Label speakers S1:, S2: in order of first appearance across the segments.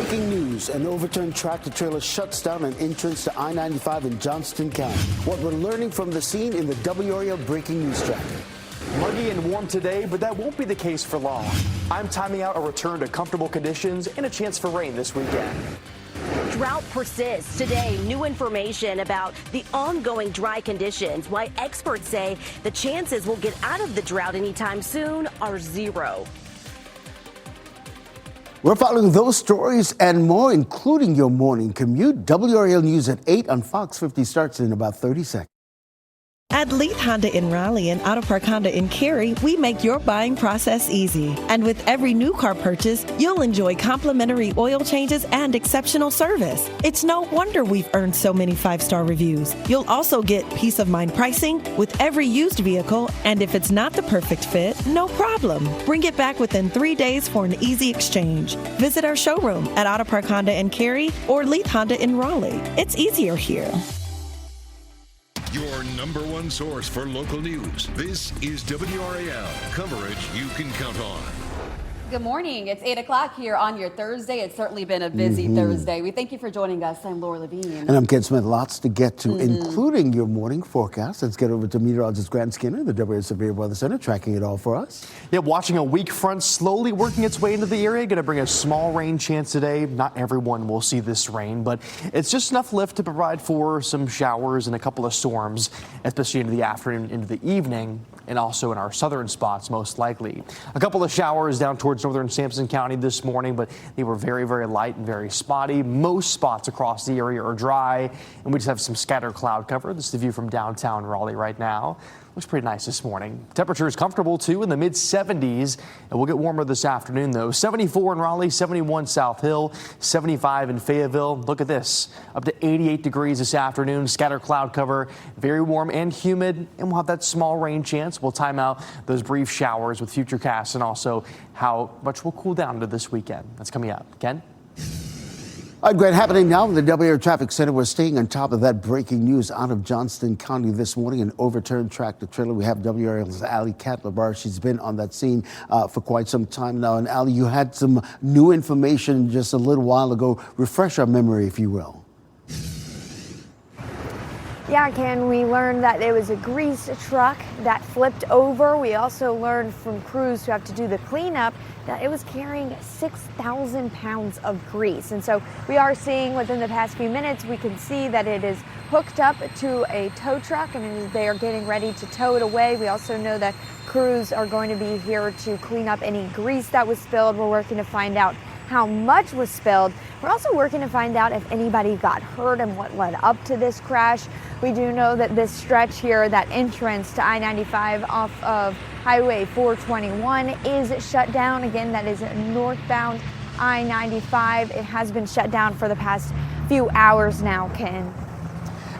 S1: Breaking news, an overturned tractor trailer shuts down an entrance to I-95 in Johnston County. What we're learning from the scene in the WRAL Breaking News Tracker.
S2: Muggy and warm today, but that won't be the case for long. I'm timing out a return to comfortable conditions and a chance for rain this weekend.
S3: Drought persists. Today, new information about the ongoing dry conditions. Why experts say the chances we'll get out of the drought anytime soon are zero.
S1: We're following those stories and more, including your morning commute. WRAL News at 8 on Fox 50 starts in about 30 seconds.
S4: At Leith Honda in Raleigh and Auto Park Honda in Cary, we make your buying process easy. And with every new car purchase, you'll enjoy complimentary oil changes and exceptional service. It's no wonder we've earned so many 5-star reviews. You'll also get peace of mind pricing with every used vehicle, and if it's not the perfect fit, no problem. Bring it back within 3 days for an easy exchange. Visit our showroom at Auto Park Honda in Cary or Leith Honda in Raleigh. It's easier here.
S5: Your number one source for local news. This is WRAL, coverage you can count on.
S6: Good morning. It's 8 o'clock here on your Thursday. It's certainly been a busy Thursday. We thank you for joining us. I'm Laura Levine.
S1: And I'm Ken Smith. Lots to get to, including your morning forecast. Let's get over to meteorologist Grant Skinner, the WRAL Severe Weather Center, tracking it all for us.
S2: Yeah, watching a weak front slowly working its way into the area. Going to bring a small rain chance today. Not everyone will see this rain, but it's just enough lift to provide for some showers and a couple of storms, especially into the afternoon, into the evening, and also in our southern spots, most likely. A couple of showers down towards northern Sampson County this morning, but they were very, very light and very spotty. Most spots across the area are dry, and we just have some scattered cloud cover. This is the view from downtown Raleigh right now. Looks pretty nice this morning. Temperature is comfortable, too, in the mid-70s, and we'll get warmer this afternoon, though. 74 in Raleigh, 71 South Hill, 75 in Fayetteville. Look at this, up to 88 degrees this afternoon. Scattered cloud cover, very warm and humid, and we'll have that small rain chance. We'll time out those brief showers with future casts and also how much will cool down to this weekend. That's coming up. Ken?
S1: All right, Grant, happening now in the WRAL Traffic Center. We're staying on top of that breaking news out of Johnston County this morning. An overturned tractor trailer. We have WRAL's Allie Catlabar. She's been on that scene for quite some time now. And Allie, you had some new information just a little while ago. Refresh our memory, if you will.
S7: Yeah, Ken, we learned that it was a grease truck that flipped over. We also learned from crews who have to do the cleanup that it was carrying 6,000 pounds of grease. And so we are seeing within the past few minutes, we can see that it is hooked up to a tow truck and they are getting ready to tow it away. We also know that crews are going to be here to clean up any grease that was spilled. We're working to find out how much was spilled. We're also working to find out if anybody got hurt and what led up to this crash. We do know that this stretch here, that entrance to I-95 off of Highway 421 is shut down. Again, that is northbound I-95. It has been shut down for the past few hours now, Ken.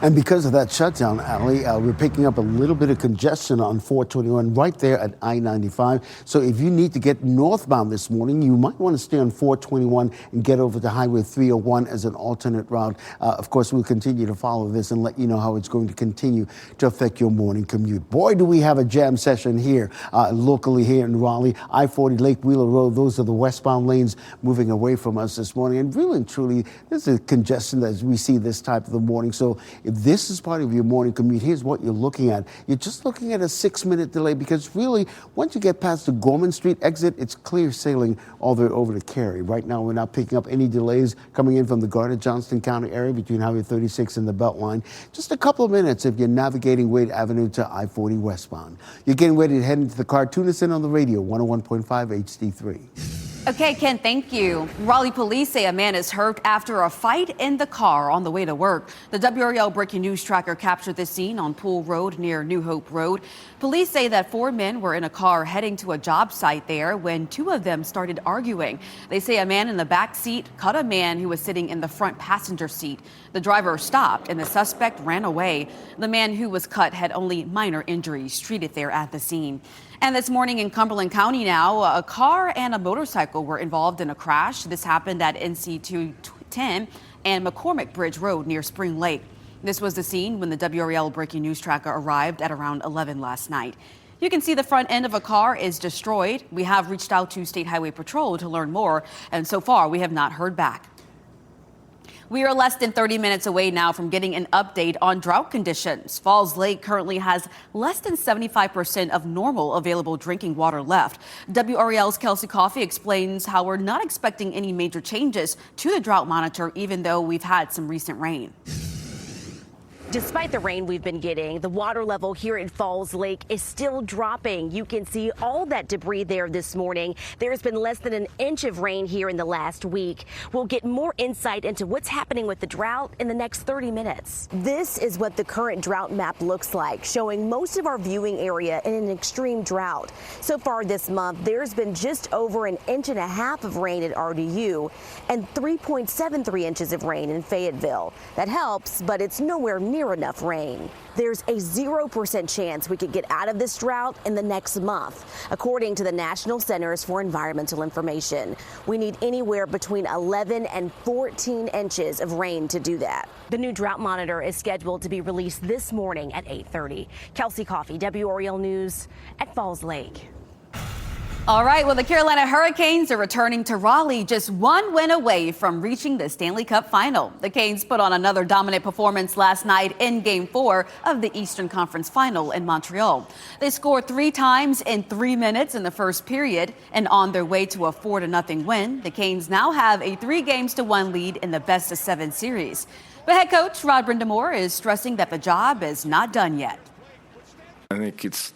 S1: And because of that shutdown, Allie, we're picking up a little bit of congestion on 421 right there at I-95. So if you need to get northbound this morning, you might want to stay on 421 and get over to Highway 301 as an alternate route. Of course, we'll continue to follow this and let you know how it's going to continue to affect your morning commute. Boy, do we have a jam session here, locally here in Raleigh. I-40 Lake Wheeler Road, those are the westbound lanes moving away from us this morning. And really and truly, there's a congestion as we see this type of the morning. So if this is part of your morning commute, here's what you're looking at. You're just looking at a 6-minute delay because really, once you get past the Gorman Street exit, it's clear sailing all the way over to Cary. Right now, we're not picking up any delays coming in from the Gardner-Johnston County area between Highway 36 and the Beltline. Just a couple of minutes if you're navigating Wade Avenue to I-40 westbound. You're getting ready to head into the car. Tune us in on the radio, 101.5 HD3.
S6: Okay, Ken, thank you. Raleigh police say a man is hurt after a fight in the car on the way to work. The WRAL Breaking News Tracker captured this scene on Pool Road near New Hope Road. Police say that 4 men were in a car heading to a job site there when 2 of them started arguing. They say a man in the back seat cut a man who was sitting in the front passenger seat. The driver stopped and the suspect ran away. The man who was cut had only minor injuries treated there at the scene. And this morning in Cumberland County now, a car and a motorcycle were involved in a crash. This happened at NC 210 and McCormick Bridge Road near Spring Lake. This was the scene when the WRAL Breaking News Tracker arrived at around 11 last night. You can see the front end of a car is destroyed. We have reached out to State Highway Patrol to learn more, and so far we have not heard back. We are less than 30 minutes away now from getting an update on drought conditions. Falls Lake currently has less than 75% of normal available drinking water left. WRAL's Kelsey Coffey explains how we're not expecting any major changes to the drought monitor, even though we've had some recent rain.
S3: Despite the rain we've been getting, the water level here at Falls Lake is still dropping. You can see all that debris there this morning. There's been less than an inch of rain here in the last week. We'll get more insight into what's happening with the drought in the next 30 minutes. This is what the current drought map looks like, showing most of our viewing area in an extreme drought. So far this month, there's been just over an inch and a half of rain at RDU and 3.73 inches of rain in Fayetteville. That helps, but it's nowhere near enough rain. There's a 0% chance we could get out of this drought in the next month, according to the National Centers for Environmental Information. We need anywhere between 11 and 14 inches of rain to do that. The new drought monitor is scheduled to be released this morning at 8:30. Kelsey Coffey, WRAL News at Falls Lake.
S6: All right, well, the Carolina Hurricanes are returning to Raleigh, just one win away from reaching the Stanley Cup final. The Canes put on another dominant performance last night in Game 4 of the Eastern Conference Final in Montreal. They scored 3 times in 3 minutes in the first period, and on their way to a 4-0 win, the Canes now have a 3-1 lead in the best-of-7 series. But head coach Rod Brindamore is stressing that the job is not done yet.
S8: I think it's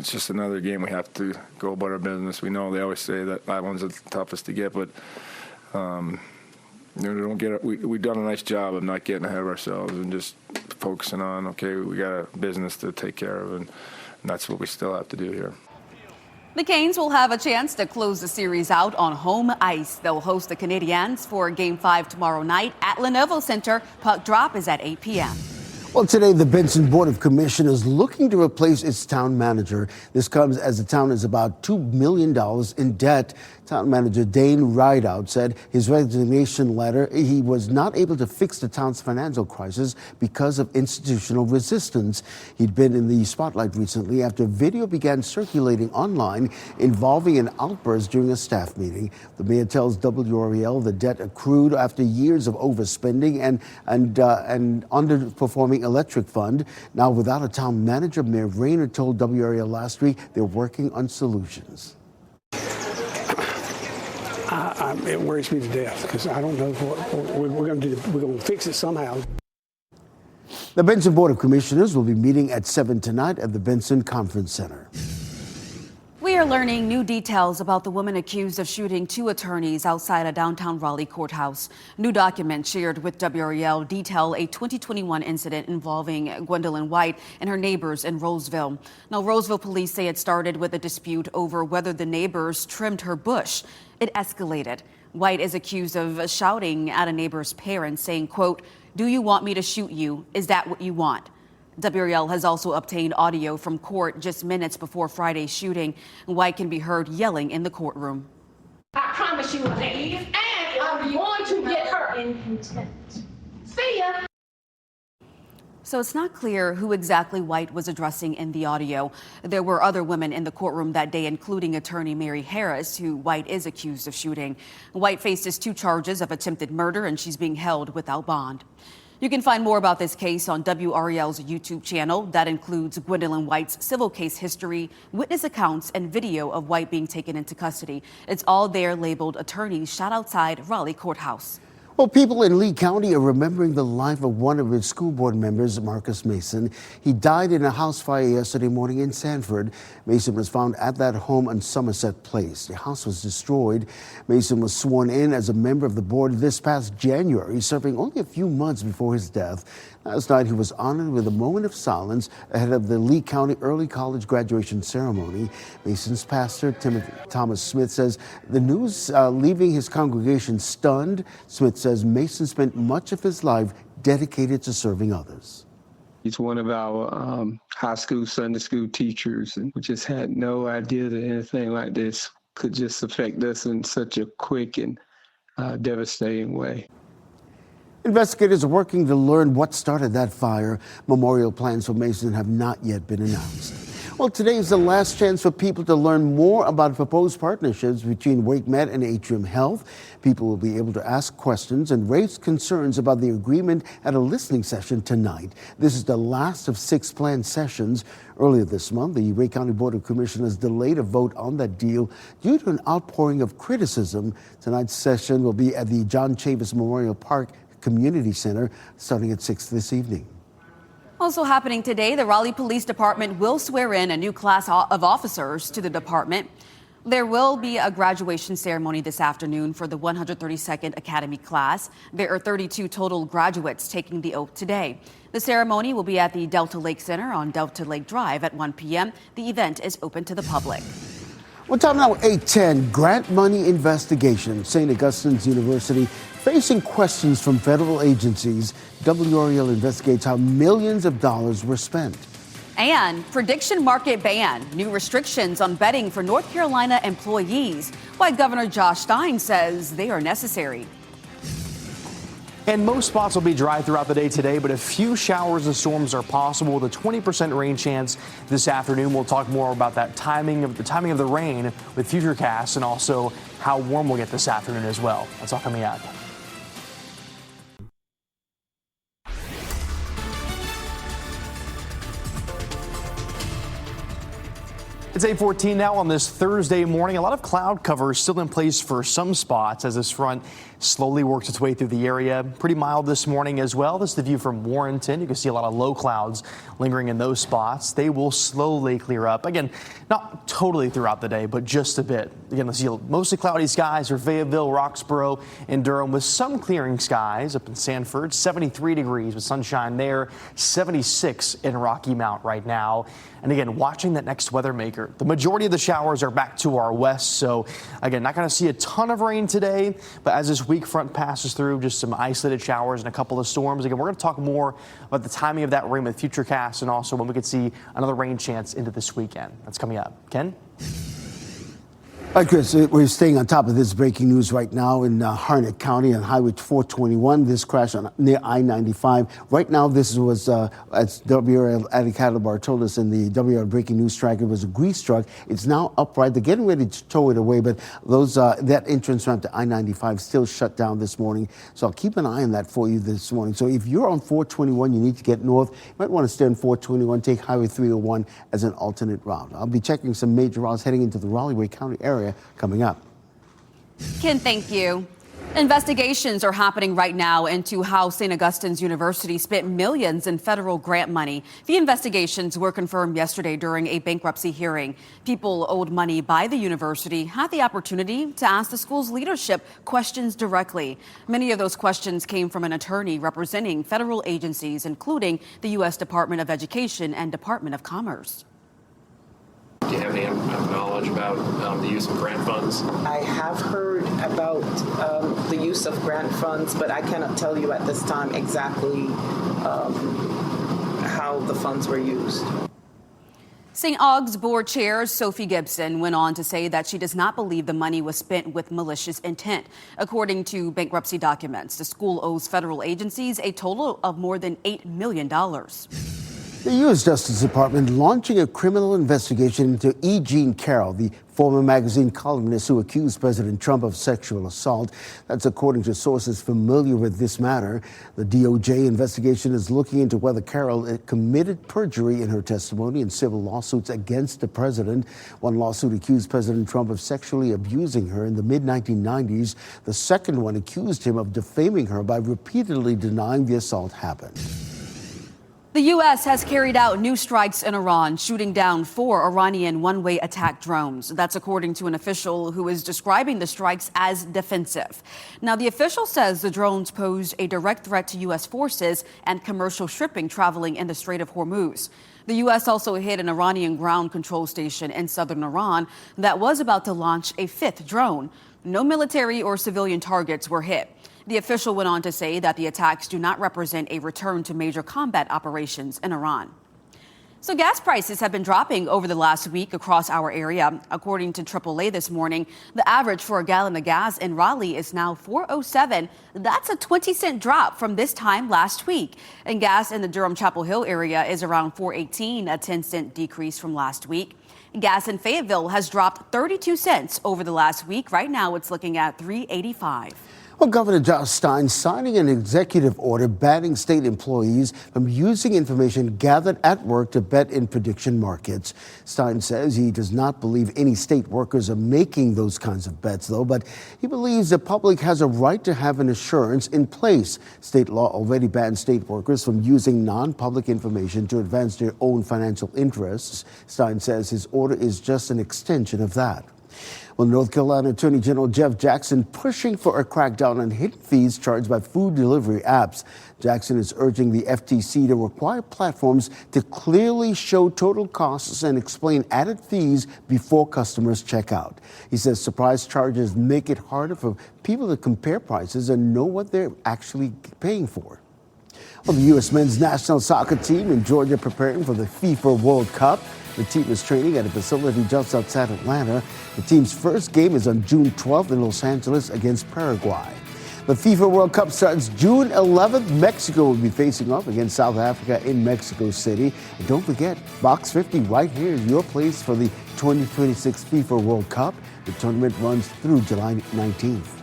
S8: just another game. We have to go about our business. We know they always say that one's the toughest to get, but we've done a nice job of not getting ahead of ourselves and just focusing on, okay, we got a business to take care of, and that's what we still have to do here.
S6: The Canes will have a chance to close the series out on home ice. They'll host the Canadiens for Game 5 tomorrow night at Lenovo Center. Puck drop is at 8 p.m.
S1: Well, today, the Benson Board of Commissioners looking to replace its town manager. This comes as the town is about $2 million in debt. Town manager Dane Rideout said his resignation letter, he was not able to fix the town's financial crisis because of institutional resistance. He'd been in the spotlight recently after video began circulating online involving an outburst during a staff meeting. The mayor tells WRAL the debt accrued after years of overspending and underperforming electric fund. Now, without a town manager, Mayor Rayner told WRAL last week they're working on solutions.
S9: It worries me to death because I don't know what we're going to do. We're going to fix it somehow.
S1: The Benson Board of Commissioners will be meeting at 7 tonight at the Benson Conference Center.
S6: We are learning new details about the woman accused of shooting 2 attorneys outside a downtown Raleigh courthouse. New documents shared with WRAL detail a 2021 incident involving Gwendolyn White and her neighbors in Roseville. Now, Roseville police say it started with a dispute over whether the neighbors trimmed her bush. It escalated. White is accused of shouting at a neighbor's parents, saying, quote, "Do you want me to shoot you? Is that what you want?" WRAL has also obtained audio from court just minutes before Friday's shooting. White can be heard yelling in the courtroom.
S10: I promise you, ladies, and I'm going to get her in contempt. See ya.
S6: So it's not clear who exactly White was addressing in the audio. There were other women in the courtroom that day, including attorney Mary Harris, who White is accused of shooting. White faces 2 charges of attempted murder, and she's being held without bond. You can find more about this case on WRAL's YouTube channel. That includes Gwendolyn White's civil case history, witness accounts, and video of White being taken into custody. It's all there labeled "Attorneys Shot Outside Raleigh Courthouse."
S1: Well, people in Lee County are remembering the life of one of its school board members, Marcus Mason. He died in a house fire yesterday morning in Sanford. Mason was found at that home on Somerset Place. The house was destroyed. Mason was sworn in as a member of the board this past January, serving only a few months before his death. Last night, he was honored with a moment of silence ahead of the Lee County Early College graduation ceremony. Mason's pastor, Thomas Smith, says the news leaving his congregation stunned. Smith says Mason spent much of his life dedicated to serving others.
S11: He's one of our high school, Sunday school teachers, and we just had no idea that anything like this could just affect us in such a quick and devastating way.
S1: Investigators are working to learn what started that fire. Memorial plans for Mason have not yet been announced. Well, today is the last chance for people to learn more about proposed partnerships between WakeMed and Atrium Health. People will be able to ask questions and raise concerns about the agreement at a listening session tonight. This is the last of 6 planned sessions. Earlier this month, the Wake County Board of Commissioners delayed a vote on that deal due to an outpouring of criticism. Tonight's session will be at the John Chavis Memorial Park Community Center starting at 6 this evening.
S6: Also happening today, the Raleigh Police Department will swear in a new class of officers to the department. There will be a graduation ceremony this afternoon for the 132nd Academy class. There are 32 total graduates taking the oath today. The ceremony will be at the Delta Lake Center on Delta Lake Drive at 1 p.m. The event is open to the public.
S1: Well, time now 8:10. Grant money investigation. St. Augustine's University facing questions from federal agencies. WRAL investigates how millions of dollars were spent.
S6: And prediction market ban. New restrictions on betting for North Carolina employees. Why Governor Josh Stein says they are necessary.
S2: And most spots will be dry throughout the day today, but a few showers and storms are possible with a 20% rain chance this afternoon. We'll talk more about that timing of the rain with Futurecast and also how warm we'll get this afternoon as well. That's all coming up. It's 8:14 now on this Thursday morning. A lot of cloud cover still in place for some spots as this front slowly works its way through the area. Pretty mild this morning as well. This is the view from Warrenton. You can see a lot of low clouds lingering in those spots. They will slowly clear up. Again, not totally throughout the day, but just a bit. Again, let's see mostly cloudy skies for Fayetteville, Roxborough, and Durham with some clearing skies up in Sanford. 73 degrees with sunshine there. 76 in Rocky Mount right now. And again, watching that next weather maker. The majority of the showers are back to our west. So again, not going to see a ton of rain today, but as this weak front passes through, just some isolated showers and a couple of storms. Again, we're going to talk more about the timing of that rain with Futurecast and also when we could see another rain chance into this weekend. That's coming up. Ken?
S1: All right, Chris, we're staying on top of this breaking news right now in Harnett County on Highway 421. This crash near I-95. Right now, this was, as WRAL Addie Calabar told us in the WRAL breaking news tracker, was a grease truck. It's now upright. They're getting ready to tow it away, but those that entrance ramp to I-95 still shut down this morning. So I'll keep an eye on that for you this morning. So if you're on 421, you need to get north. You might want to stay on 421, take Highway 301 as an alternate route. I'll be checking some major routes heading into the Raleigh-Wake County area coming up.
S6: Ken, thank you. Investigations are happening right now into how St. Augustine's University spent millions in federal grant money. The investigations were confirmed yesterday during a bankruptcy hearing. People owed money by the university had the opportunity to ask the school's leadership questions directly. Many of those questions came from an attorney representing federal agencies, including the U.S. Department of Education and Department of Commerce.
S12: Do you have any knowledge about the use of grant funds?
S13: I have heard about the use of grant funds, but I cannot tell you at this time exactly how the funds were used.
S6: St. Aug's board chair Sophie Gibson went on to say that she does not believe the money was spent with malicious intent. According to bankruptcy documents, the school owes federal agencies a total of more than $8 million.
S1: The U.S. Justice Department launching a criminal investigation into E. Jean Carroll, the former magazine columnist who accused President Trump of sexual assault. That's according to sources familiar with this matter. The DOJ investigation is looking into whether Carroll committed perjury in her testimony in civil lawsuits against the president. One lawsuit accused President Trump of sexually abusing her in the mid-1990s. The second one accused him of defaming her by repeatedly denying the assault happened.
S6: The U.S. has carried out new strikes in Iran, shooting down 4 Iranian one-way attack drones. That's according to an official who is describing the strikes as defensive. Now, the official says the drones posed a direct threat to U.S. forces and commercial shipping traveling in the Strait of Hormuz. The U.S. also hit an Iranian ground control station in southern Iran that was about to launch a 5th drone. No military or civilian targets were hit. The official went on to say that the attacks do not represent a return to major combat operations in Iran. So gas prices have been dropping over the last week across our area. According to AAA this morning, the average for a gallon of gas in Raleigh is now $4.07. That's a 20-cent drop from this time last week. And gas in the Durham-Chapel Hill area is around $4.18, a 10-cent decrease from last week. Gas in Fayetteville has dropped 32 cents over the last week. Right now, it's looking at $3.85.
S1: Well, Governor Josh Stein signing an executive order banning state employees from using information gathered at work to bet in prediction markets. Stein says he does not believe any state workers are making those kinds of bets, though, but he believes the public has a right to have an assurance in place. State law already bans state workers from using non-public information to advance their own financial interests. Stein says his order is just an extension of that. Well, North Carolina Attorney General Jeff Jackson pushing for a crackdown on hidden fees charged by food delivery apps. Jackson is urging the FTC to require platforms to clearly show total costs and explain added fees before customers check out. He says surprise charges make it harder for people to compare prices and know what they're actually paying for. Well, the U.S. men's national soccer team in Georgia preparing for the FIFA World Cup. The team is training at a facility just outside Atlanta. The team's first game is on June 12th in Los Angeles against Paraguay. The FIFA World Cup starts June 11th. Mexico will be facing off against South Africa in Mexico City. And don't forget, Box 50 right here is your place for the 2026 FIFA World Cup. The tournament runs through July 19th.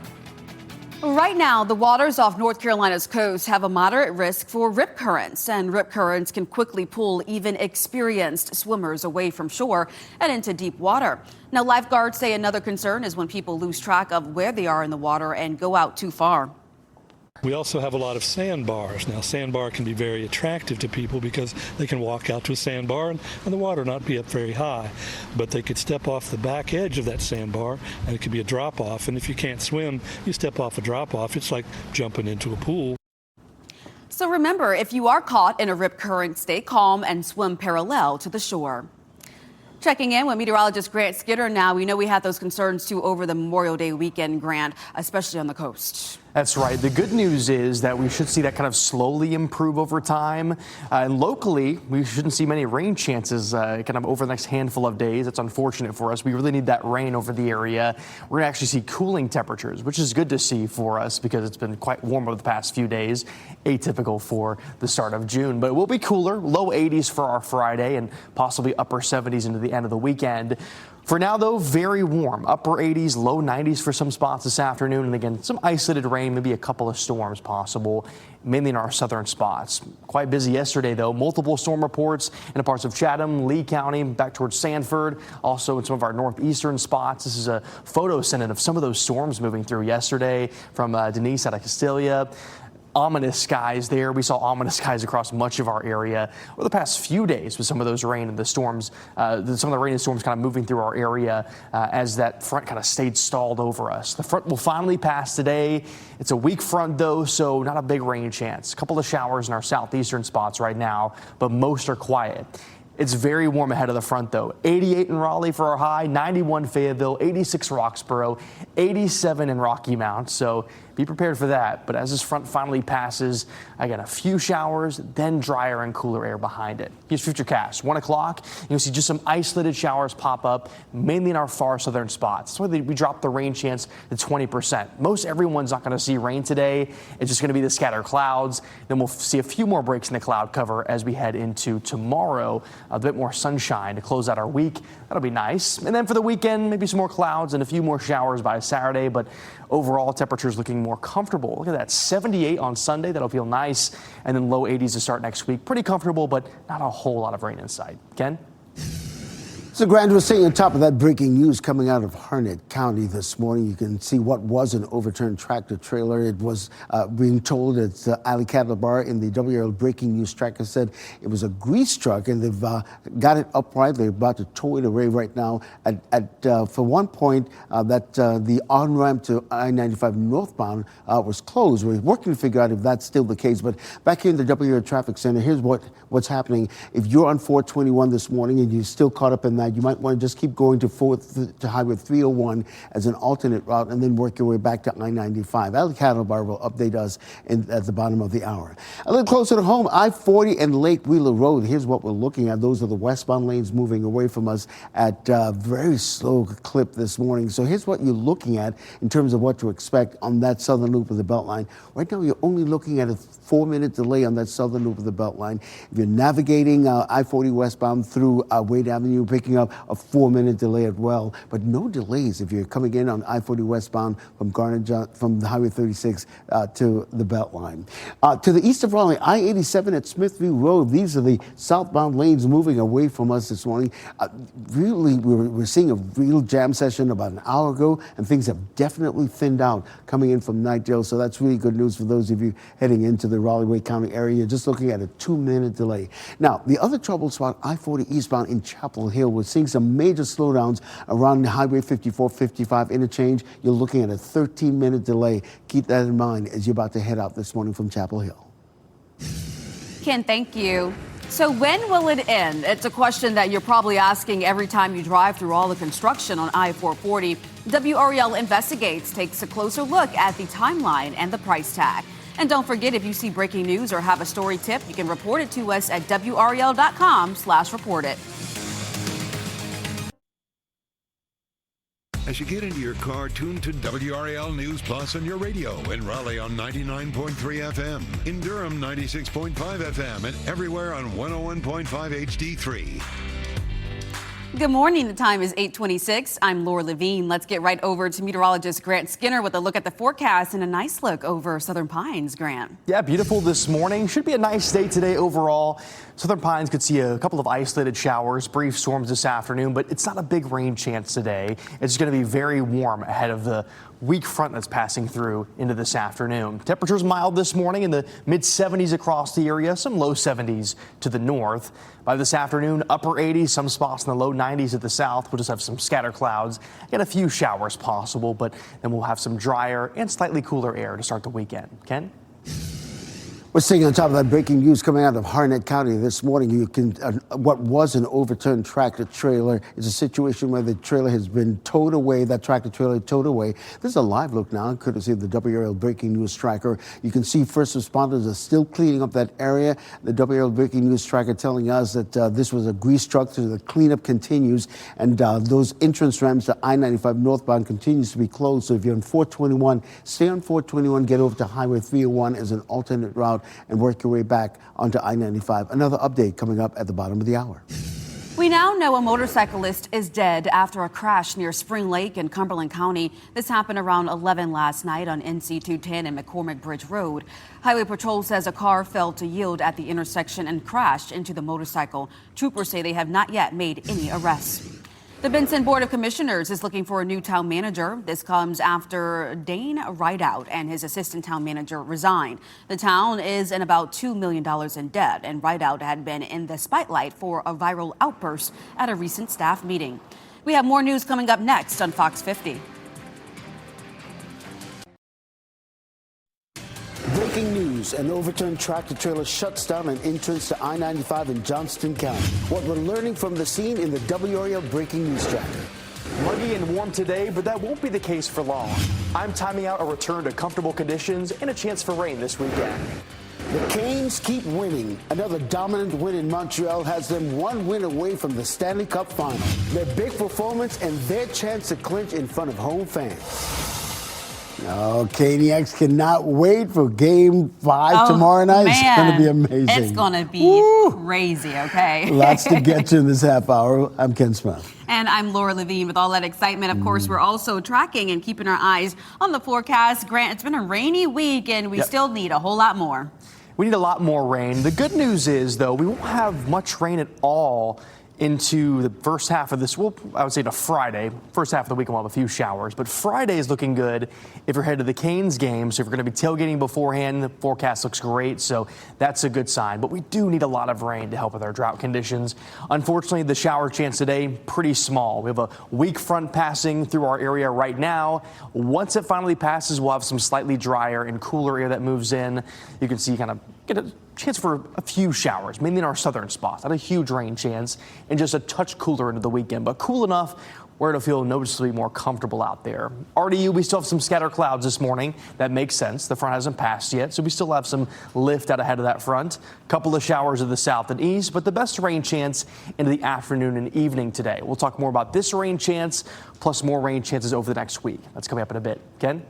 S6: Right now, the waters off North Carolina's coast have a moderate risk for rip currents, and rip currents can quickly pull even experienced swimmers away from shore and into deep water. Now, lifeguards say another concern is when people lose track of where they are in the water and go out too far.
S14: We also have a lot of sandbars. Now, sandbar can be very attractive to people because they can walk out to a sandbar and the water not be up very high. But they could step off the back edge of that sandbar and it could be a drop off. And if you can't swim, you step off a drop off. It's like jumping into a pool.
S6: So remember, if you are caught in a rip current, stay calm and swim parallel to the shore. Checking in with meteorologist Grant Skidder now. We know we had those concerns too over the Memorial Day weekend, Grant, especially on the coast.
S2: That's right. The good news is that we should see that kind of slowly improve over time. And locally, we shouldn't see many rain chances kind of over the next handful of days. That's unfortunate for us. We really need that rain over the area. We're going to actually see cooling temperatures, which is good to see for us because it's been quite warm over the past few days, atypical for the start of June. But it will be cooler, low 80s for our Friday and possibly upper 70s into the end of the weekend. For now, though, very warm, upper 80s, low 90s for some spots this afternoon. And again, some isolated rain, maybe a couple of storms possible, mainly in our southern spots. Quite busy yesterday, though. Multiple storm reports in parts of Chatham, Lee County, back towards Sanford, also in some of our northeastern spots. This is a photo sent in of some of those storms moving through yesterday from Denise out of Castilia. Ominous skies there. We saw ominous skies across much of our area over the past few days with some of those rain and the storms, some of the rain and storms kind of moving through our area as that front kind of stayed stalled over us. The front will finally pass today. It's a weak front, though, so not a big rain chance. A couple of showers in our southeastern spots right now, but most are quiet. It's very warm ahead of the front, though. 88 in Raleigh for our high, 91 Fayetteville, 86 Roxborough, 87 in Rocky Mount. So be prepared for that. But as this front finally passes, again, a few showers, then drier and cooler air behind it. Here's Futurecast. 1 o'clock, you'll see just some isolated showers pop up, mainly in our far southern spots. That's why we dropped the rain chance to 20%. Most everyone's not going to see rain today. It's just going to be the scattered clouds. Then we'll see a few more breaks in the cloud cover as we head into tomorrow. A bit more sunshine to close out our week. That'll be nice. And then for the weekend, maybe some more clouds and a few more showers by Saturday. But overall, temperatures looking more comfortable. Look at that, 78 on Sunday. That'll feel nice. And then low 80s to start next week. Pretty comfortable, but not a whole lot of rain in sight. Ken?
S1: So, Grant was saying on top of that breaking news coming out of Harnett County this morning, you can see what was an overturned tractor trailer. It was being told at Ali Cattle Bar in the WRAL breaking news tracker said it was a grease truck, and they've got it upright. They're about to tow it away right now. For one point, the on-ramp to I-95 northbound was closed. We're working to figure out if that's still the case. But back here in the WRAL Traffic Center, here's what's happening. If you're on 421 this morning and you're still caught up in that that, you might want to just keep going to Highway 301 as an alternate route and then work your way back to I-95. Ali Cattlebar will update us at the bottom of the hour. A little closer to home, I-40 and Lake Wheeler Road. Here's what we're looking at. Those are the westbound lanes moving away from us at a very slow clip this morning. So here's what you're looking at in terms of what to expect on that southern loop of the Beltline. Right now, you're only looking at a 4-minute delay on that southern loop of the Beltline. If you're navigating I-40 westbound through Wade Avenue, picking up a 4-minute delay as well, but no delays if you're coming in on I-40 westbound from the Highway 36 to the Beltline. To the east of Raleigh, I-87 at Smithview Road. These are the southbound lanes moving away from us this morning. Really, we're seeing a real jam session about an hour ago, and things have definitely thinned out coming in from Knightdale. So that's really good news for those of you heading into the Raleigh-Wade County area. Just looking at a 2-minute delay. Now, the other trouble spot, I-40 eastbound in Chapel Hill. We're seeing some major slowdowns around the Highway 54-55 interchange. You're looking at a 13-minute delay. Keep that in mind as you're about to head out this morning from Chapel Hill.
S6: Ken, thank you. So when will it end? It's a question that you're probably asking every time you drive through all the construction on I-440. WRAL Investigates takes a closer look at the timeline and the price tag. And don't forget, if you see breaking news or have a story tip, you can report it to us at WRAL.com/report it.
S5: As you get into your car, tune to WRAL News Plus on your radio. In Raleigh on 99.3 FM. In Durham, 96.5 FM. And everywhere on 101.5 HD3.
S6: Good morning. The time is 8:26. I'm Laura Levine. Let's get right over to meteorologist Grant Skinner with a look at the forecast and a nice look over Southern Pines. Grant.
S2: Yeah, beautiful this morning. Should be a nice day today overall. Southern Pines could see a couple of isolated showers, brief storms this afternoon, but it's not a big rain chance today. It's going to be very warm ahead of the weak front that's passing through into this afternoon. Temperatures mild this morning in the mid-70s across the area, some low 70s to the north. By this afternoon, upper 80s, some spots in the low 90s at the south. We'll just have some scatter clouds and a few showers possible, but then we'll have some drier and slightly cooler air to start the weekend. Ken?
S1: We're seeing on top of that breaking news coming out of Harnett County this morning. What was an overturned tractor trailer is a situation where the trailer has been towed away, that tractor trailer towed away. This is a live look now, courtesy of the WRAL Breaking News Tracker. You can see first responders are still cleaning up that area. The WRAL Breaking News Tracker telling us that this was a grease truck, so the cleanup continues, and those entrance ramps to I-95 northbound continues to be closed. So if you're on 421, stay on 421, get over to Highway 301 as an alternate route, and work your way back onto I-95. Another update coming up at the bottom of the hour.
S6: We now know a motorcyclist is dead after a crash near Spring Lake in Cumberland County. This happened around 11 last night on NC 210 and McCormick Bridge Road. Highway Patrol says a car failed to yield at the intersection and crashed into the motorcycle. Troopers say they have not yet made any arrests. The Benson Board of Commissioners is looking for a new town manager. This comes after Dane Rideout and his assistant town manager resigned. The town is in about $2 million in debt, and Rideout had been in the spotlight for a viral outburst at a recent staff meeting. We have more news coming up next on Fox 50.
S1: Breaking news, an overturned tractor trailer shuts down an entrance to I-95 in Johnston County. What we're learning from the scene in the WRAL Breaking News Tracker.
S2: Muggy and warm today, but that won't be the case for long. I'm timing out a return to comfortable conditions and a chance for rain this weekend.
S1: The Canes keep winning. Another dominant win in Montreal has them one win away from the Stanley Cup final. Their big performance and their chance to clinch in front of home fans. Oh, KNX cannot wait for Game 5 tomorrow night.
S6: Man.
S1: It's going to be amazing.
S6: It's going to be crazy, okay?
S1: Lots to get to in this half hour. I'm Ken Smith.
S6: And I'm Laura Levine. With all that excitement, of course, we're also tracking and keeping our eyes on the forecast. Grant, it's been a rainy week, and we still need a whole lot more.
S2: We need a lot more rain. The good news is, though, we won't have much rain at all into the first half of this, well, I would say to Friday. First half of the week we'll have a few showers, but Friday is looking good if you're headed to the Canes game. So if you're going to be tailgating beforehand, the forecast looks great, so that's a good sign. But we do need a lot of rain to help with our drought conditions. Unfortunately, the shower chance today, pretty small. We have a weak front passing through our area right now. Once it finally passes, we'll have some slightly drier and cooler air that moves in. You can see kind of get a chance for a few showers, mainly in our southern spots. Not a huge rain chance, and just a touch cooler into the weekend, but cool enough where it'll feel noticeably more comfortable out there. RDU, we still have some scattered clouds this morning. That makes sense. The front hasn't passed yet, so we still have some lift out ahead of that front. Couple of showers to the south and east, but the best rain chance into the afternoon and evening today. We'll talk more about this rain chance, plus more rain chances over the next week. That's coming up in a bit. Ken?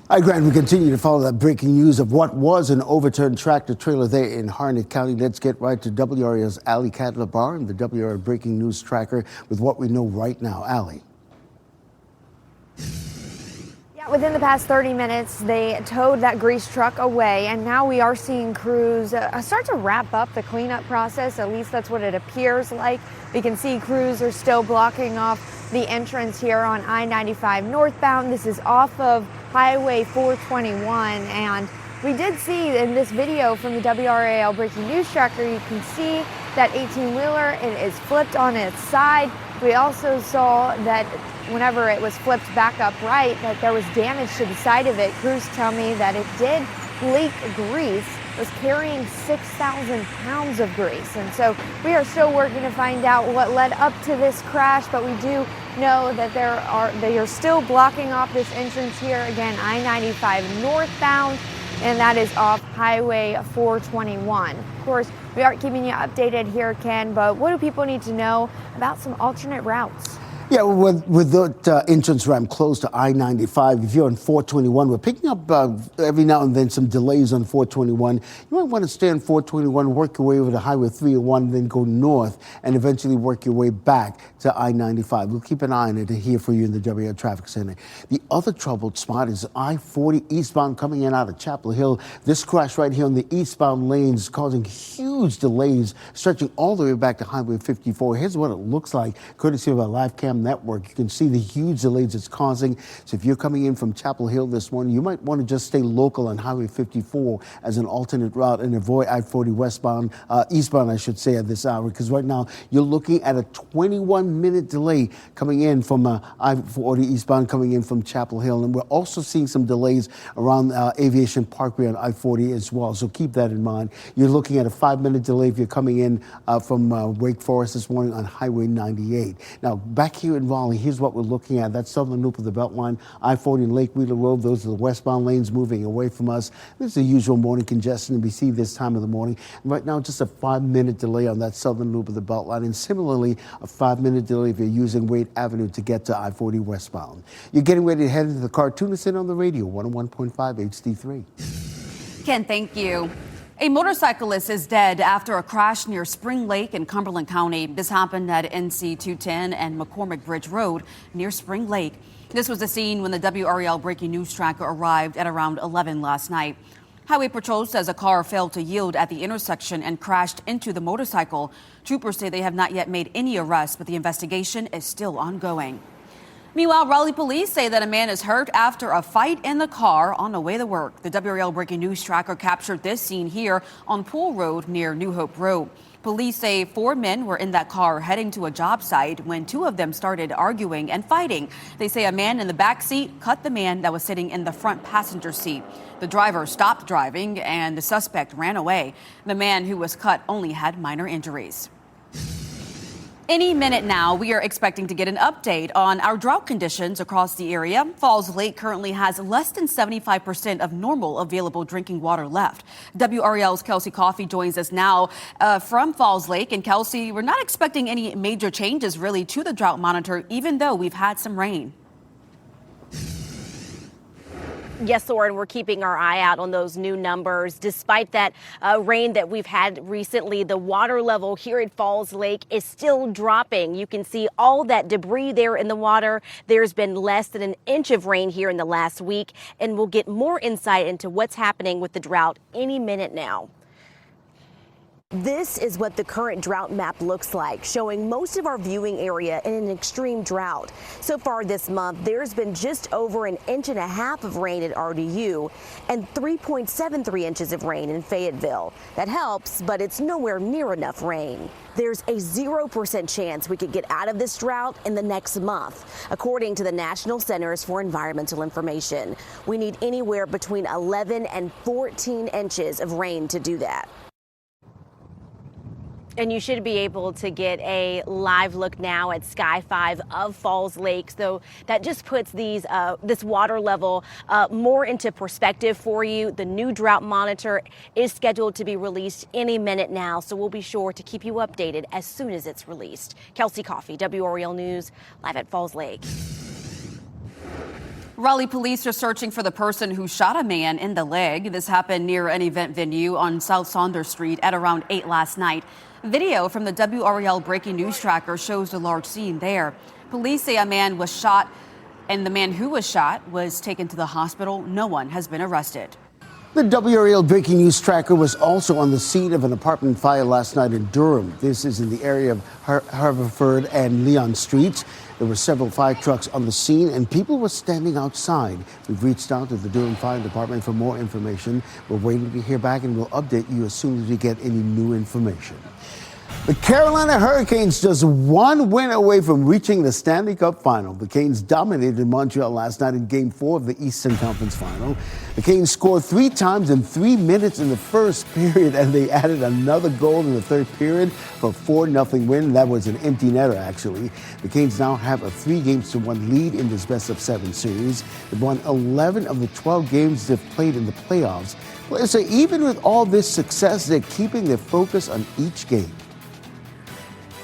S1: All right, Grant, we continue to follow that breaking news of what was an overturned tractor trailer there in Harnett County. Let's get right to WRAL's Ali Cadler-Barr and the WRAL breaking news tracker with what we know right now. Ali.
S7: Yeah, within the past 30 minutes, they towed that grease truck away, and now we are seeing crews start to wrap up the cleanup process. At least that's what it appears like. We can see crews are still blocking off the entrance here on I-95 northbound. This is off of Highway 421, and we did see in this video from the WRAL breaking news tracker, you can see that 18-wheeler, it is flipped on its side. We also saw that whenever it was flipped back upright, that there was damage to the side of it. Crews tell me that it did leak grease, was carrying 6,000 pounds of grease. And so we are still working to find out what led up to this crash, but we do know that they are still blocking off this entrance here. Again, I-95 northbound, and that is off Highway 421. Of course, we are keeping you updated here, Ken, but what do people need to know about some alternate routes?
S1: Yeah, with that entrance ramp close to I-95, if you're on 421, we're picking up every now and then some delays on 421. You might want to stay on 421, work your way over to Highway 301, then go north, and eventually work your way back to I-95. We'll keep an eye on it here for you in the WRAL Traffic Center. The other troubled spot is I-40 eastbound coming in out of Chapel Hill. This crash right here on the eastbound lanes causing huge delays, stretching all the way back to Highway 54. Here's what it looks like, courtesy of our live cam network. You can see the huge delays it's causing. So if you're coming in from Chapel Hill this morning, you might want to just stay local on Highway 54 as an alternate route and avoid I-40 westbound, eastbound, I should say, at this hour, because right now you're looking at a 21-minute delay coming in from I-40 eastbound coming in from Chapel Hill. And we're also seeing some delays around Aviation Parkway on I-40 as well. So keep that in mind. You're looking at a 5-minute delay if you're coming in from Wake Forest this morning on Highway 98. Now, back here in Raleigh, here's what we're looking at. That southern loop of the Beltline, I-40 and Lake Wheeler Road. Those are the westbound lanes moving away from us. This is the usual morning congestion we see this time of the morning. And right now, just a 5-minute delay on that southern loop of the Beltline. And similarly, a 5-minute delay if you're using Wade Avenue to get to I-40 westbound. You're getting ready to head into the car. Tune us in on the radio, 101.5 HD3.
S6: Ken, thank you. A motorcyclist is dead after a crash near Spring Lake in Cumberland County. This happened at NC 210 and McCormick Bridge Road near Spring Lake. This was the scene when the WRAL breaking news tracker arrived at around 11 last night. Highway Patrol says a car failed to yield at the intersection and crashed into the motorcycle. Troopers say they have not yet made any arrests, but the investigation is still ongoing. Meanwhile, Raleigh police say that a man is hurt after a fight in the car on the way to work. The WRAL breaking news tracker captured this scene here on Pool Road near New Hope Road. Police say 4 men were in that car heading to a job site when 2 of them started arguing and fighting. They say a man in the back seat cut the man that was sitting in the front passenger seat. The driver stopped driving and the suspect ran away. The man who was cut only had minor injuries. Any minute now, we are expecting to get an update on our drought conditions across the area. Falls Lake currently has less than 75% of normal available drinking water left. WRAL's Kelsey Coffey joins us now from Falls Lake. And Kelsey, we're not expecting any major changes really to the drought monitor, even though we've had some rain.
S3: Yes, Lauren, we're keeping our eye out on those new numbers. Despite that rain that we've had recently, the water level here at Falls Lake is still dropping. You can see all that debris there in the water. There's been less than an inch of rain here in the last week, and we'll get more insight into what's happening with the drought any minute now. This is what the current drought map looks like, showing most of our viewing area in an extreme drought. So far this month, there's been just over 1.5 inches of rain at RDU and 3.73 inches of rain in Fayetteville. That helps, but it's nowhere near enough rain. There's a 0% chance we could get out of this drought in the next month, according to the National Centers for Environmental Information. We need anywhere between 11 and 14 inches of rain to do that. And you should be able to get a live look now at Sky 5 of Falls Lake. So that just puts this water level more into perspective for you. The new drought monitor is scheduled to be released any minute now, so we'll be sure to keep you updated as soon as it's released. Kelsey Coffey, WRAL News, live at Falls Lake.
S6: Raleigh police are searching for the person who shot a man in the leg. This happened near an event venue on South Saunders Street at around 8 last night. Video from the WRAL breaking news tracker shows a large scene there. Police say a man was shot, and the man who was shot was taken to the hospital. No one has been arrested.
S1: The WRAL breaking news tracker was also on the scene of an apartment fire last night in Durham. This is in the area of Haverford and Leon Streets. There were several fire trucks on the scene and people were standing outside. We've reached out to the Durham Fire Department for more information. We're waiting to hear back and we'll update you as soon as we get any new information. The Carolina Hurricanes just one win away from reaching the Stanley Cup final. The Canes dominated Montreal last night in Game 4 of the Eastern Conference Final. The Canes scored 3 times in 3 minutes in the first period, and they added another goal in the third period for a 4-0 win. That was an empty netter, actually. The Canes now have a 3-1 lead in this best-of-7 series. They've won 11 of the 12 games they've played in the playoffs. Players say even with all this success, they're keeping their focus on each game.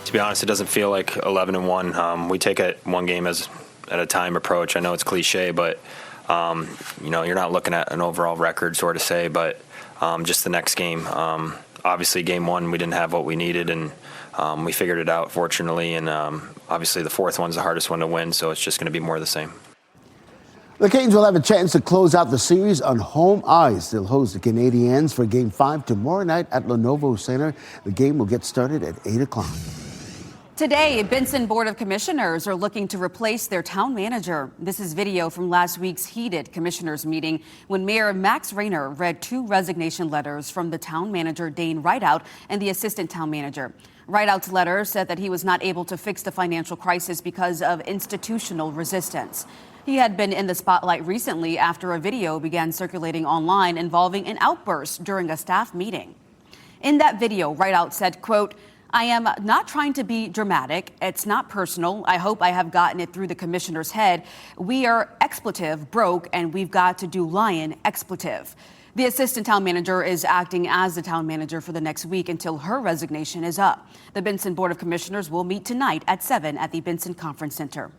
S15: To be honest, it doesn't feel like 11-1. We take it one game at a time approach. I know it's cliche, but you're not looking at an overall record, sort of say, but just the next game. Obviously, game 1 we didn't have what we needed, and we figured it out, fortunately. And obviously, the fourth one's the hardest one to win, so it's just going to be more of the same.
S1: The Canes will have a chance to close out the series on home ice. They'll host the Canadiens for Game 5 tomorrow night at Lenovo Center. The game will get started at 8 o'clock.
S6: Today, Benson Board of Commissioners are looking to replace their town manager. This is video from last week's heated commissioners meeting when Mayor Max Rayner read 2 resignation letters from the town manager, Dane Rideout, and the assistant town manager. Rideout's letter said that he was not able to fix the financial crisis because of institutional resistance. He had been in the spotlight recently after a video began circulating online involving an outburst during a staff meeting. In that video, Rideout said, quote, "I am not trying to be dramatic. It's not personal. I hope I have gotten it through the commissioner's head. We are expletive broke and we've got to do lion expletive." The assistant town manager is acting as the town manager for the next week until her resignation is up. The Benson Board of Commissioners will meet tonight at 7 at the Benson Conference Center.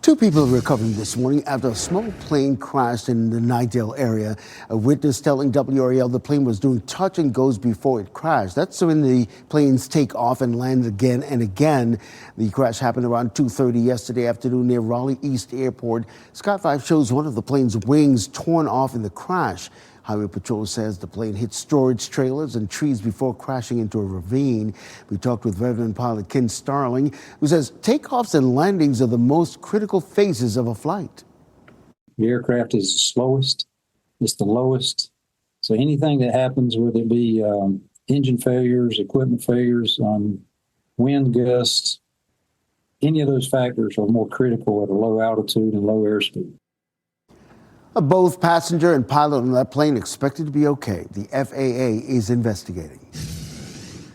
S1: 2 people recovering this morning after a small plane crashed in the Nightdale area. A witness telling WRAL the plane was doing touch and goes before it crashed. That's when the planes take off and land again and again. The crash happened around 2:30 yesterday afternoon near Raleigh East Airport. Sky 5 shows one of the plane's wings torn off in the crash. Highway Patrol says the plane hit storage trailers and trees before crashing into a ravine. We talked with veteran pilot Ken Starling, who says takeoffs and landings are the most critical phases of a flight.
S16: The aircraft is the slowest, it's the lowest. So anything that happens, whether it be engine failures, equipment failures, wind gusts, any of those factors are more critical at a low altitude and low airspeed.
S1: Both passenger and pilot on that plane expected to be okay. The FAA is investigating.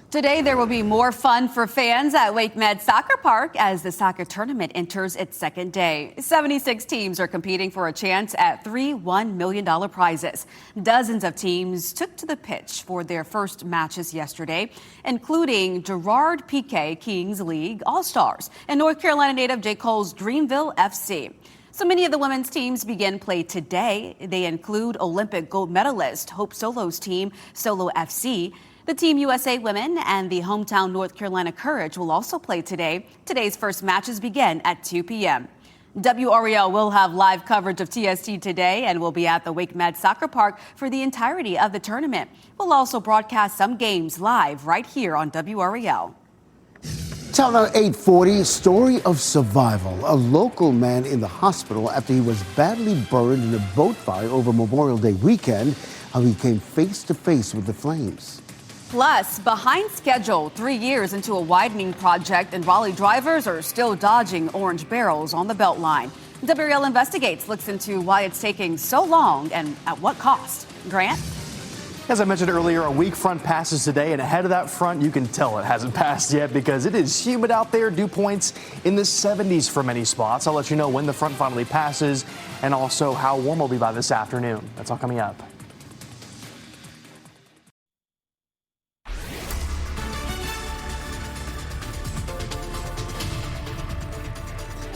S6: Today, there will be more fun for fans at Wake Med Soccer Park as the soccer tournament enters its second day. 76 teams are competing for a chance at 3 $1 million prizes. Dozens of teams took to the pitch for their first matches yesterday, including Gerard Piqué Kings League All-Stars and North Carolina native J. Cole's Dreamville FC. So many of the women's teams begin play today. They include Olympic gold medalist Hope Solo's team, Solo FC. The Team USA women and the hometown North Carolina Courage will also play today. Today's first matches begin at 2 p.m. WRAL will have live coverage of TST today and will be at the Wake Med Soccer Park for the entirety of the tournament. We'll also broadcast some games live right here on WRAL.
S1: Tell now 840, story of survival. A local man in the hospital after he was badly burned in a boat fire over Memorial Day weekend. How he came face to face with the flames.
S6: Plus, behind schedule, 3 years into a widening project, and Raleigh drivers are still dodging orange barrels on the Beltline. WRAL Investigates looks into why it's taking so long and at what cost. Grant?
S2: As I mentioned earlier, a weak front passes today, and ahead of that front, you can tell it hasn't passed yet because it is humid out there. Dew points in the 70s for many spots. I'll let you know when the front finally passes and also how warm it'll be by this afternoon. That's all coming up.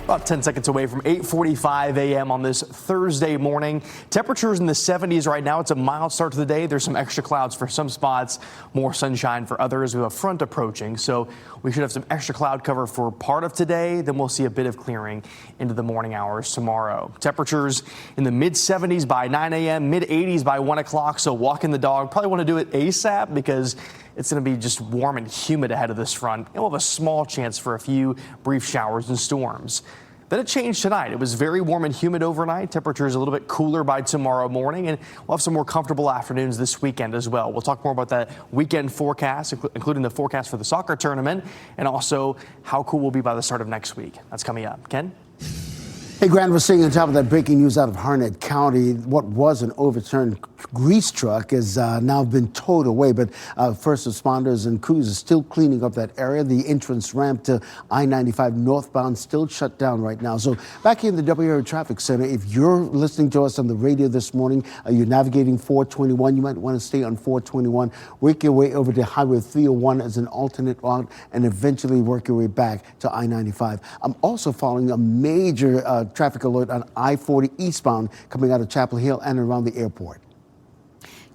S2: About 10 seconds away from 8:45 a.m. on this Thursday morning. Temperatures in the 70s right now. It's a mild start to the day. There's some extra clouds for some spots, more sunshine for others. We have a front approaching, so we should have some extra cloud cover for part of today. Then we'll see a bit of clearing into the morning hours tomorrow. Temperatures in the mid 70s by 9 a.m., mid 80s by 1 o'clock. So walking the dog, probably want to do it ASAP because it's going to be just warm and humid ahead of this front, and we'll have a small chance for a few brief showers and storms. Then it changed tonight. It was very warm and humid overnight. Temperatures a little bit cooler by tomorrow morning, and we'll have some more comfortable afternoons this weekend as well. We'll talk more about that weekend forecast, including the forecast for the soccer tournament, and also how cool we'll be by the start of next week. That's coming up. Ken?
S1: Hey, Grant, we're seeing on top of that breaking news out of Harnett County. What was an overturned grease truck has now been towed away, but first responders and crews are still cleaning up that area. The entrance ramp to I-95 northbound still shut down right now. So back here in the WRAL Traffic Center, if you're listening to us on the radio this morning, you're navigating 421, you might want to stay on 421, work your way over to Highway 301 as an alternate route, and eventually work your way back to I-95. I'm also following a major traffic alert on I-40 eastbound coming out of Chapel Hill and around the airport.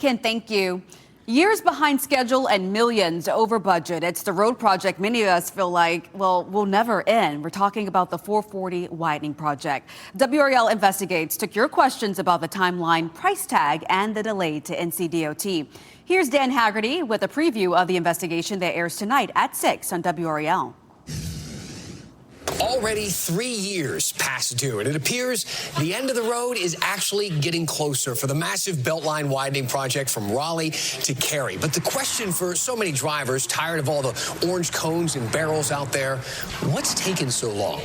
S6: Ken, thank you. Years behind schedule and millions over budget. It's the road project many of us feel like, well, will never end. We're talking about the 440 widening project. WRAL Investigates took your questions about the timeline, price tag, and the delay to NCDOT. Here's Dan Haggerty with a preview of the investigation that airs tonight at 6 on WRAL.
S17: Already 3 years past due, and it appears the end of the road is actually getting closer for the massive Beltline widening project from Raleigh to Cary. But the question for so many drivers, tired of all the orange cones and barrels out there, what's taken so long?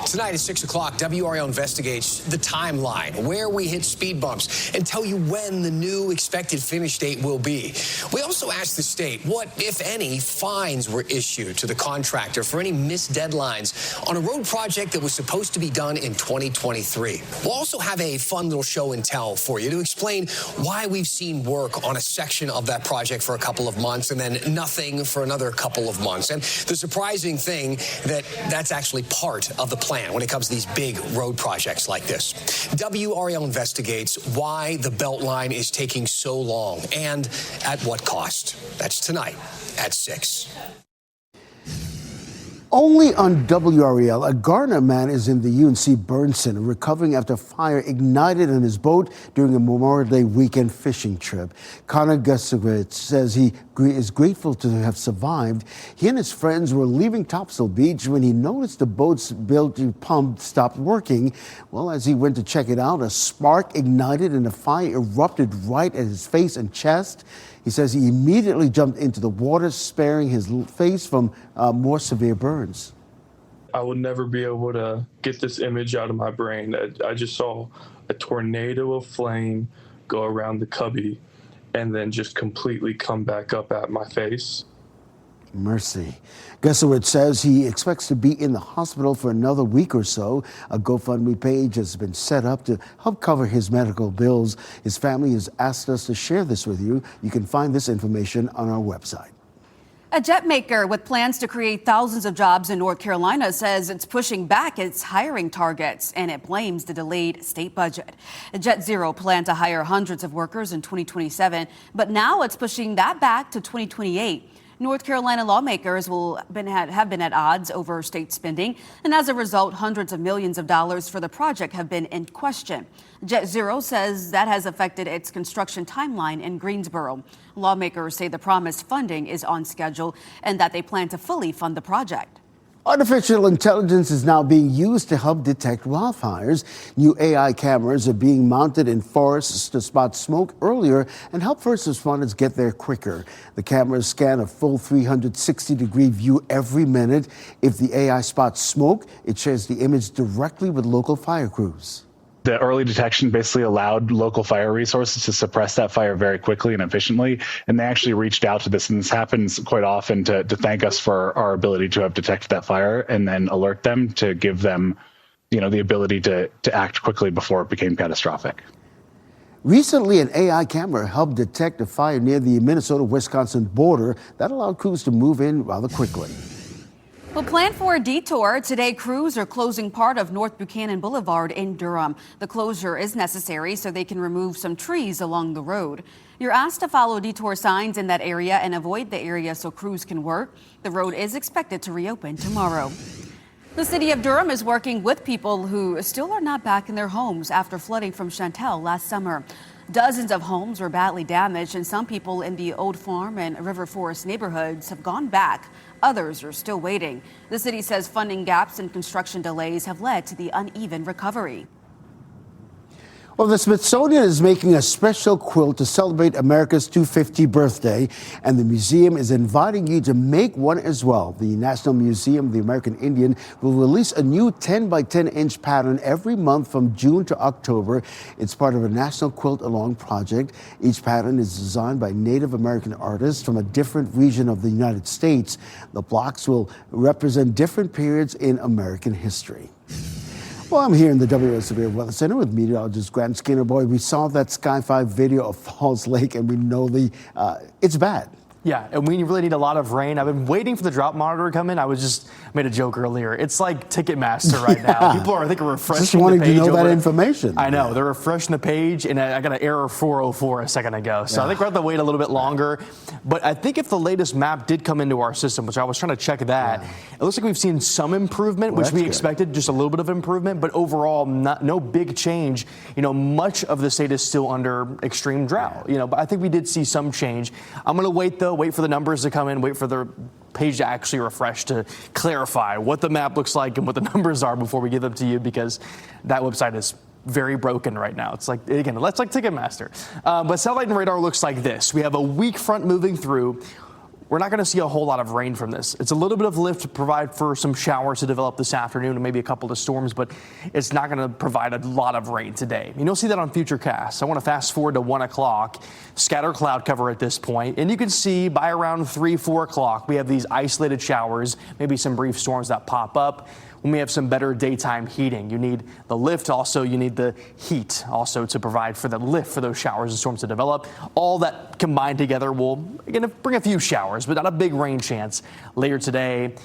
S17: Tonight at 6 o'clock, WRAL investigates the timeline, where we hit speed bumps, and tell you when the new expected finish date will be. We also asked the state what, if any, fines were issued to the contractor for any missed deadlines on a road project that was supposed to be done in 2023. We'll also have a fun little show and tell for you to explain why we've seen work on a section of that project for a couple of months and then nothing for another couple of months. And the surprising thing that's actually part of the plan when it comes to these big road projects like this. WRAL investigates why the Beltline is taking so long and at what cost. That's tonight at 6.
S1: Only on WRAL, a Garner man is in the UNC Burn Center recovering after fire ignited in his boat during a Memorial Day weekend fishing trip. Connor Gusowitz says he is grateful to have survived. He and his friends were leaving Topsail Beach when he noticed the boat's built-in pump stopped working. Well, as he went to check it out, a spark ignited and the fire erupted right at his face and chest. He says he immediately jumped into the water, sparing his face from more severe burns.
S18: I would never be able to get this image out of my brain. I just saw a tornado of flame go around the cubby and then just completely come back up at my face.
S1: Mercy. Gusowitz says he expects to be in the hospital for another week or so. A GoFundMe page has been set up to help cover his medical bills. His family has asked us to share this with you. You can find this information on our website.
S6: A jet maker with plans to create thousands of jobs in North Carolina says it's pushing back its hiring targets, and it blames the delayed state budget. Jet Zero planned to hire hundreds of workers in 2027, but now it's pushing that back to 2028. North Carolina lawmakers have been at odds over state spending, and as a result, hundreds of millions of dollars for the project have been in question. Jet Zero says that has affected its construction timeline in Greensboro. Lawmakers say the promised funding is on schedule and that they plan to fully fund the project.
S1: Artificial intelligence is now being used to help detect wildfires. New AI cameras are being mounted in forests to spot smoke earlier and help first responders get there quicker. The cameras scan a full 360-degree view every minute. If the AI spots smoke, it shares the image directly with local fire crews.
S19: The early detection basically allowed local fire resources to suppress that fire very quickly and efficiently. And they actually reached out to this, and this happens quite often, to thank us for our ability to have detected that fire and then alert them to give them, the ability to act quickly before it became catastrophic.
S1: Recently, an AI camera helped detect a fire near the Minnesota-Wisconsin border that allowed crews to move in rather quickly.
S6: Well, plan for a detour. Today, crews are closing part of North Buchanan Boulevard in Durham. The closure is necessary so they can remove some trees along the road. You're asked to follow detour signs in that area and avoid the area so crews can work. The road is expected to reopen tomorrow. The city of Durham is working with people who still are not back in their homes after flooding from Chantal last summer. Dozens of homes were badly damaged, and some people in the Old Farm and River Forest neighborhoods have gone back. Others are still waiting. The city says funding gaps and construction delays have led to the uneven recovery.
S1: Well, the Smithsonian is making a special quilt to celebrate America's 250th birthday, and the museum is inviting you to make one as well. The National Museum of the American Indian will release a new 10 by 10 inch pattern every month from June to October. It's part of a National Quilt Along project. Each pattern is designed by Native American artists from a different region of the United States. The blocks will represent different periods in American history. Well, I'm here in the WRAL Severe Weather Center with meteorologist Grant Skinner. Boy, we saw that Sky 5 video of Falls Lake, and we know it's bad.
S2: Yeah, and we really need a lot of rain. I've been waiting for the drop monitor to come in. I made a joke earlier. It's like Ticketmaster right now. People are, I think, refreshing
S1: just wanting
S2: the page.
S1: To know that information.
S2: I know. They're refreshing the page, and I got an error 404 a second ago. So I think we're going to wait a little bit longer. But I think if the latest map did come into our system, which I was trying to check that, it looks like we've seen some improvement, which we expected, just a little bit of improvement. But overall, no big change. Much of the state is still under extreme drought. But I think we did see some change. I'm going to wait, though. Wait for the numbers to come in, wait for the page to actually refresh to clarify what the map looks like and what the numbers are before we give them to you, because that website is very broken right now. It's like, again, that's like Ticketmaster. But satellite and radar looks like this. We have a weak front moving through. We're not going to see a whole lot of rain from this. It's a little bit of lift to provide for some showers to develop this afternoon and maybe a couple of storms, but it's not going to provide a lot of rain today. You'll see that on future casts. I want to fast forward to 1 o'clock. Scatter cloud cover at this point, and you can see by around 3, 4 o'clock, we have these isolated showers, maybe some brief storms that pop up. When we have some better daytime heating, you need the lift, also you need the heat also to provide for the lift for those showers and storms to develop. All that combined together will, again, bring a few showers, but not a big rain chance later today.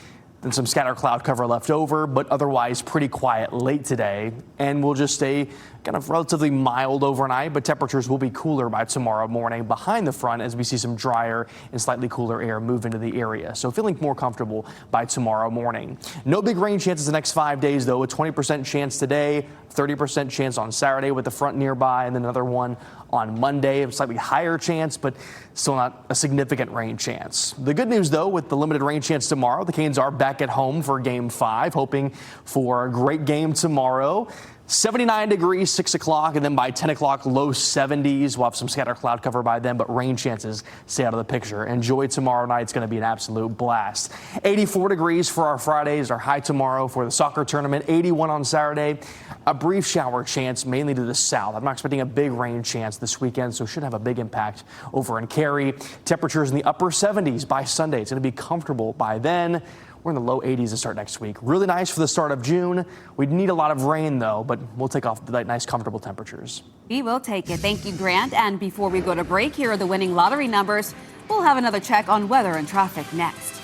S2: Then some scatter cloud cover left over, but otherwise pretty quiet late today. And we'll just stay kind of relatively mild overnight, but temperatures will be cooler by tomorrow morning behind the front as we see some drier and slightly cooler air move into the area. So feeling more comfortable by tomorrow morning. No big rain chances the next 5 days, though. A 20% chance today, 30% chance on Saturday with the front nearby, and then another one on Monday. A slightly higher chance, but still not a significant rain chance. The good news, though, with the limited rain chance tomorrow, the Canes are back at home for Game 5, hoping for a great game tomorrow. 79 degrees, 6 o'clock, and then by 10 o'clock, low 70s. We'll have some scatter cloud cover by then, but rain chances stay out of the picture. Enjoy tomorrow night. It's going to be an absolute blast. 84 degrees for our Fridays, our high tomorrow for the soccer tournament. 81 on Saturday. A brief shower chance, mainly to the south. I'm not expecting a big rain chance this weekend, so it should have a big impact over in Cary. Temperatures in the upper 70s by Sunday. It's going to be comfortable by then. We're in the low 80s to start next week. Really nice for the start of June. We'd need a lot of rain, though, but we'll take off the nice, comfortable temperatures.
S6: We will take it. Thank you, Grant. And before we go to break, here are the winning lottery numbers. We'll have another check on weather and traffic next.